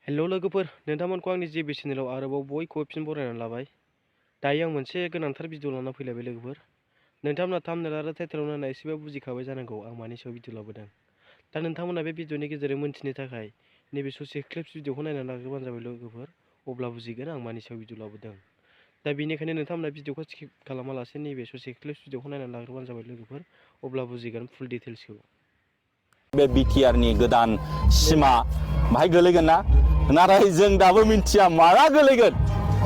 हेल' लोगोफोर, नोंथांमोनखौ आंनि जे चेनेलाव आरोबाव बयखौबो फिन बरायनानै लाबाय। दायो आं मोनसे गोनांथार भिडिअ लाना फैलायबाय लोगोफोर। नोंथांमोना थाम्बनेल आरो टाइटेलाव नायना एसेबाबो बुजिखाबाय जानांगौ आं मानि सायाव भिडिअ लाबोदों। दा नोंथांमोना बे भिडिअनि गेजेरजों मोन्थिनो थाखाय नैबे ससे क्लिप्स भिडिअखौ नायनानै लाग्रोबानो जाबाय लोगोफोर। अब्ला बुजिगोन आं मानि सायाव भिडिअ लाबोदों। दा बेनिखायनो नोंथांमोना भिडिअखौ स्किप खालामालासे नैबे ससे क्लिप्स भिडिअखौ नायनानै लाग्रोबानो जाबाय लोगोफोर। अब्ला बुजिगोन फुल डिटेल्सखौ। बे बिटिआरनि गोदान सिमा बाहाय गोलैगोन ना, नाथाय जों दाबो मिन्थिया माला गोलैगोन।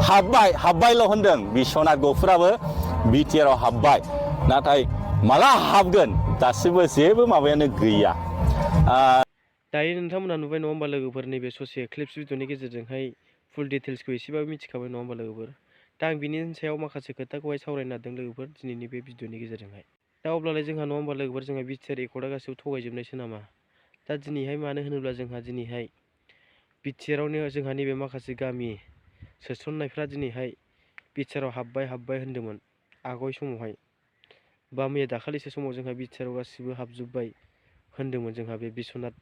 हाबबायल' होनदों, बिश्वनाथ गफुराबो बिटिआरआव हाबबाय, नाथाय माला हाबगोन दासिमबो जेबो माबायानो गैया। दायो नोंथांमोना नुबाय नङा होमबा लोगोफोर, नैबे ससे क्लिप्स भिडिअनि गेजेरजोंहाय फुल डिटेल्सखौ एसेबाबो मिथिखाबाय नङा होमबा लोगोफोर। दा आं बिनि सायाव माखासे खोथाखौहाय सावरायनो नागिरदों लोगोफोर दिनैनि बे भिडिअनि गेजेरजोंहाय। दा अब्लालाय जोंहा नङा होमबा लोगोफोर, जोंहा बिटिआर एकर्डआ गासिबो थगायजोबनायसो नामा? दा दिनैहाय मानो होनोब्ला जोंहा दिनैहाय बिटिआरआवनो जोंहा नैबे माखासे गामि सोसननायफ्रा दिनैहाय बिटिआरआव हाबबाय होन्दोंमोन आगय समावहाय, बा मैया दाखालिसो समाव जोंहा बिटिआरआव गासिबो हाबजोब्बाय होन्दोंमोन जोंहा बे बिश्वनाथ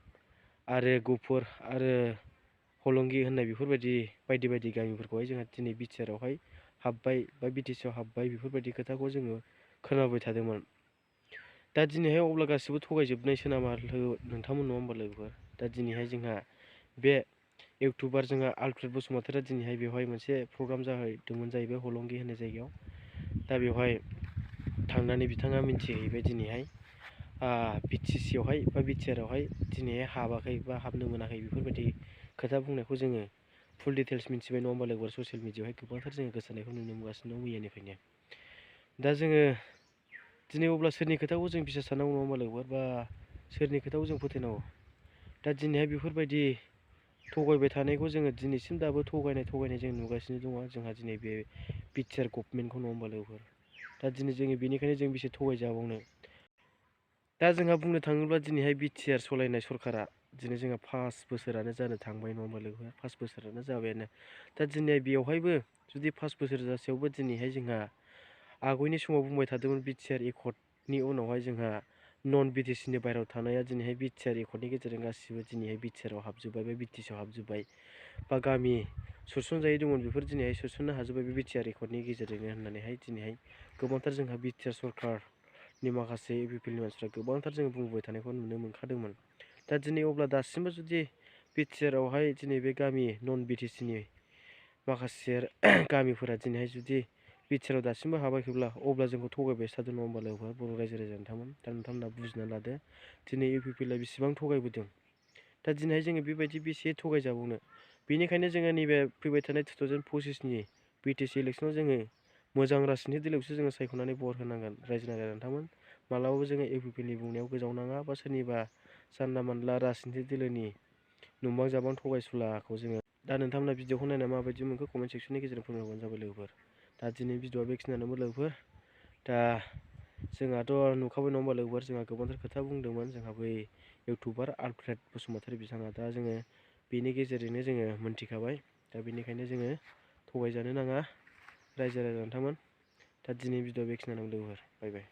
आरो गफुर आरो हलंगि होननाय बेफोरबायदि बायदि गामिफोरखौहाय जोंहा दिनै बिटिआरआवहाय हाबबाय बा बिटिसिआव हाबबाय बेफोरबायदि खोथाखौ जोङो खोनाबाय थादोंमोन। दा दिनैहाय अब्ला गासिबो थगायजोबनायसो नामा नोंथांमोन नङा होमबा लोगोफोर। दा दिनैहाय जोंहा बे इउटुबार जोंहा आलफ्रेड बसुमतारीया दिनैहाय बेवहाय मोनसे प्रग्राम जाहैदोंमोन जाहैबाय हलंगि होननाय जायगायाव। दा बेवहाय थांनानै बिथाङा मिन्थिहैबाय दिनैहाय बिटिसिआवहाय बा बिटिआरआवहाय दिनैहाय हाबाखै बा हाबनो मोनाखै बेफोरबायदि खोथा बुंनायखौ जोङो फुल डिटेल्स मिन्थिबाय नङा होमबा लोगोफोर। ससियेल मिडियायावहाय गोबांथार जोङो गोसारनायखौ नुनो मोनगासिनो दं मैयानिफ्रायनो। दा जोङो दिनै अब्ला सोरनि खोथाखौ जों बिसास साननांगौ नङा होमबा लोगोफोर, बा सोरनि खोथाखौ जों फोथायनांगौ। दा दिनैहाय बेफोरबायदि थगायबाय थानायखौ जोङो दिनैसिम दाबो थगायनाय जों नुगासिनो दङ जोंहा दिनै बे बिटिआर गभर्नमेन्टखौ नङा होमबा लोगोफोर। दा दिनै जोङो बेनिखायनो जों बेसे थगायजाबावनो। दा जोंहा बुंनो थाङोब्ला दिनैहाय बिटिआर सालायनाय सरकारा दिनै जोंहा 5 बोसोरानो जानो थांबाय नङा होमबा लोगोफोर। 5 बोसोरानो जाबायानो। दा दिनै बेवहायबो जुदि 5 बोसोर जासेयावबो दिनैहाय जोंहा आगयनि समाव बुंबाय थादोंमोन बिटिआर एकर्डनि उनावहाय जोंहा नन बिटिसिनि बाहेरायाव थानाया दिनैहाय बिटिआर एकर्डनि गेजेरजों गासिबो दिनैहाय बिटिआरआव हाबजोब्बाय बा बिटिसिआव हाबजोब्बाय, बा गामि सोसनजायै दंमोन बेफोर दिनैहाय सोसननो हाजोब्बाय बे बिटिआर एकर्डनि गेजेरजोंनो होननानैहाय दिनैहाय गोबांथार जोंहा बिटिआर सरकारनि माखासे इउपिपिएलनि मानसिफ्रा गोबांथार जोङो बुंबाय थानायखौ नुनो मोनखादोंमोन। दा दिनै अब्ला दासिमबो जुदि बिटिआरआवहाय दिनै बे गामि नन बिटिसिनि माखासे गामिफोरा दिनैहाय जुदि बिटिआरआव दासिमबो हाबाखैब्ला अब्ला जोंखौ थगायबायसो थादों नङा होमबा लोगोफोर बर' रायजो नोंथांमोन। दा नोंथांमोना बुजिना लादो दिनै इउपिपिएलआ बेसेबां थगायबोदों। दा दिनैहाय जोङो बेबायदि बेसे थगायजाबावनो। बेनिखायनो जोङो नैबे फैबाय थानाय 2025नि बिटिसि इलेक्सनाव जोङो मोजां राजनिथि दोलोखौसो जोङो सायख'नानै भट होनांगोन रायजो नोंथांमोन। मालाबाबो जोङो इउपिपिएलनि बुंनायाव गोजावनाङा, बा सोरनिबा जानला मानला राजनिथि दोलोनि नंबां जाबां थगायसुलाखौ जोङो। दा नोंथांमोना भिडिअखौ नायना माबायदि मोनखो कमेन्ट सेक्सननि गेजेरजों फोरमायबानो जाबाय लोगोफोर। दा दिनै भिडिअआ बेखिनियानोमोन लोगोफोर। दा जोंहाथ' नुखाबाय नङा होमबा लोगोफोर, जोंहा गोबांथार खोथा बुंदोंमोन जोंहा बै इउटुबार आलफ्रेड बसुमतारी बिथाङा। दा जोङो बेनि गेजेरजोंनो जोङो मोनथिखाबाय। दा बेनिखायनो जोङो थगायजानो नाङा रायजो नोंथांमोन। दा दिनै भिडिअआ बेखिनियानो लोगोफोर। बाय बाय।